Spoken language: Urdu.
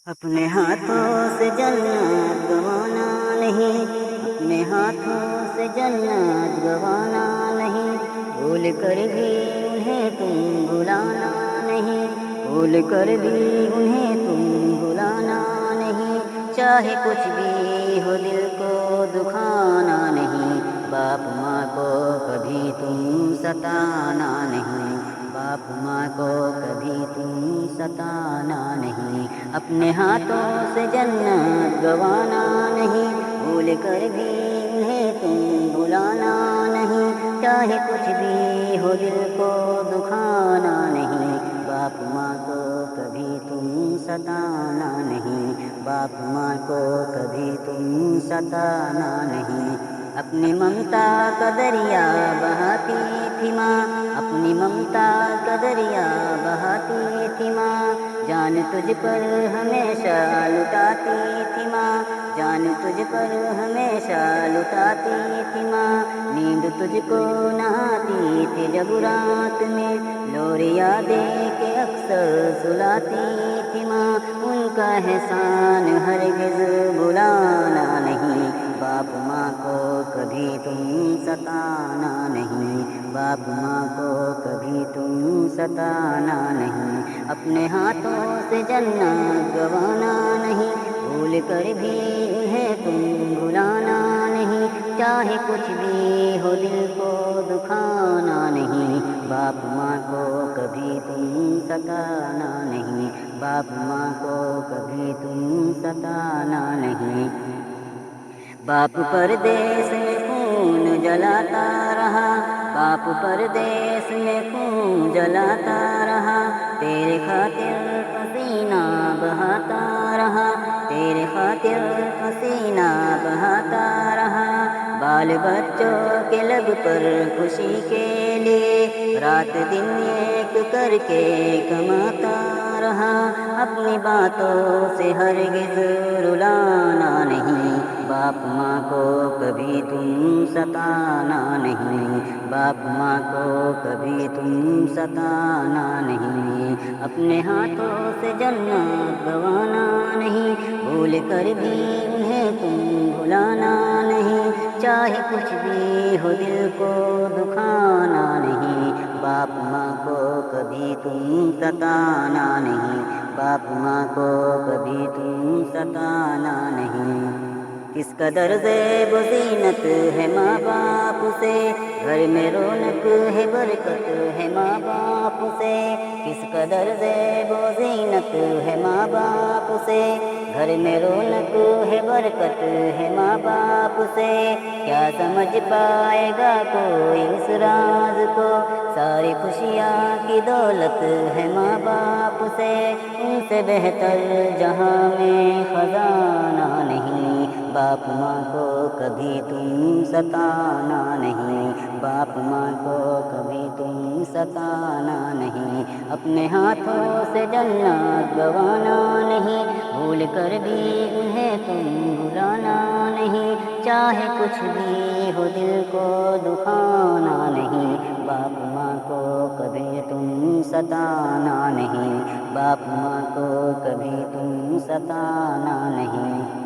اپنے ہاتھوں سے جنت گوانا نہیں، اپنے ہاتھوں سے جنت گوانا نہیں، بھول کر بھی انہیں تم بھلانا نہیں، بھول کر بھی انہیں تم بھلانا نہیں، چاہے کچھ بھی ہو دل کو دکھانا نہیں، باپ ماں کو کبھی تم ستانا نہیں، باپ ماں کو کبھی تم ستانا نہیں، اپنے ہاتھوں سے جنت گوانا نہیں، بھول کر بھی انہیں تم بھلانا نہیں، چاہے کچھ بھی ہو دل کو دکھانا نہیں، باپ ماں کو کبھی تم ستانا نہیں، باپ ماں کو کبھی تم ستانا نہیں، اپنی ممتا کا دریا بہاتی تھی ماں، اپنی ممتا کا دریا بہاتی تھی ماں، جان تجھ پر ہمیشہ لٹاتی تھی ماں، جان تجھ پر ہمیشہ لٹاتی تھی ماں، نیند تجھ کو نہاتی تھی جب رات میں، لوریا دے کے اکثر سلاتی تھی ماں، ان کا احسان ہرگز بھلانا نہیں، باپ ماں کو کبھی تم ستانا نہیں، باپ ماں کو کبھی تم ستانا نہیں، اپنے ہاتھوں سے جنت گوانا نہیں، بھول کر بھی انہیں تم بھلانا نہیں، چاہے کچھ بھی ہو دل کو دکھانا نہیں، باپ ماں کو کبھی تم ستانا نہیں، باپ ماں کو کبھی تم ستانا نہیں، باپ پردیس میں خون جلاتا رہا، باپ پردیس میں خون جلاتا رہا، تیرے خاطر پسینہ بہاتا رہا، تیرے خاطر پسینہ بہاتا رہا، بال بچوں کے لب پر خوشی کے لیے رات دن ایک کر کے کماتا رہا، اپنی باتوں سے ہرگز رلانا نہیں، باپ ماں کو کبھی تم ستانا نہیں، باپ ماں کو کبھی تم ستانا نہیں، اپنے ہاتھوں سے جنت گوانا نہیں، بھول کر بھی انہیں تم بھلانا نہیں، چاہے کچھ بھی ہو دل کو دکھانا نہیں، باپ ماں کو کبھی تم ستانا نہیں، باپ ماں کو کبھی تم ستانا نہیں، کس قدر زیب و زینت ہے ماں باپ سے، گھر میں رونق ہے برکت ہے ماں باپ سے، کس قدر زیب و زینت ہے ماں باپ سے، گھر میں رونق ہے برکت ہے ماں باپ سے، کیا سمجھ پائے گا کوئی اس راز کو، ساری خوشیاں کی دولت ہے ماں باپ سے، ان سے بہتر جہاں میں خزانہ نہیں، باپ ماں کو کبھی تم ستانا نہیں، باپ ماں کو کبھی تم ستانا نہیں، اپنے ہاتھوں سے جنت گوانا نہیں، بھول کر بھی انہیں تم بھلانا نہیں، چاہے کچھ بھی ہو دل کو دکھانا نہیں، باپ ماں کو کبھی تم ستانا نہیں، باپ ماں کو کبھی تم ستانا نہیں۔